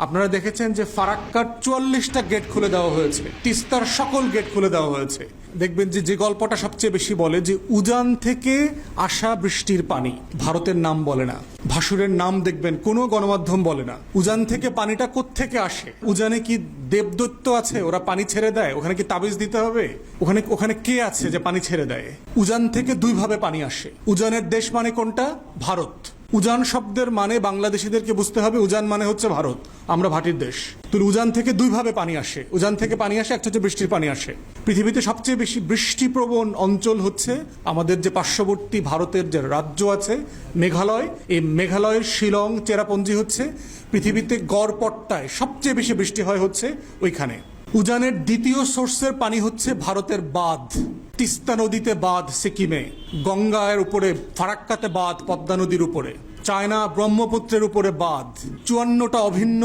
আপনারা দেখেছেন যে ফারাক্কার ৪৪টা গেট খুলে দেওয়া হয়েছে, তিস্তার সকল গেট খুলে দেওয়া হয়েছে। দেখবেন যে গল্পটা সবচেয়ে বেশি বলে যে উজান থেকে আসা বৃষ্টির পানি, ভারতের নাম বলে না, ভাসুরের নাম দেখবেন কোনো গণমাধ্যম বলে না। উজান থেকে পানিটা কোত্থেকে আসে? উজানে কি দেবদত্ত আছে ওরা পানি ছেড়ে দেয়? ওখানে কি তাবিজ দিতে হবে? ওখানে কে আছে যে পানি ছেড়ে দেয়? উজান থেকে দুইভাবে পানি আসে। উজানের দেশ মানে কোনটা? ভারত। উজান শব্দের মানে বাংলাদেশিদেরকে বুঝতে হবে, উজান মানে হচ্ছে ভারত, আমরা ভাটির দেশ। তো উজান থেকে দুইভাবে পানি আসে। উজান থেকে পানি আসে, একটা হচ্ছে বৃষ্টির পানি আসে। পৃথিবীতে সবচেয়ে বেশি বৃষ্টিপ্রবণ অঞ্চল হচ্ছে আমাদের যে পার্শ্ববর্তী ভারতের যে রাজ্য আছে মেঘালয়। এই মেঘালয়ের শিলং চেরাপুঞ্জি হচ্ছে পৃথিবীতে গড়পট্টায় সবচেয়ে বেশি বৃষ্টি হয় হচ্ছে ওইখানে। উজানের দ্বিতীয় সোর্সের পানি হচ্ছে ভারতের বাঁধ, তিস্তা নদীতে বাঁধ সিকিমে, গঙ্গার উপরে ফারাক্কাতে বাঁধ পদ্মা নদীর উপরে, চায়না ব্রহ্মপুত্রের উপরে বাঁধ, ৫৪টা অভিন্ন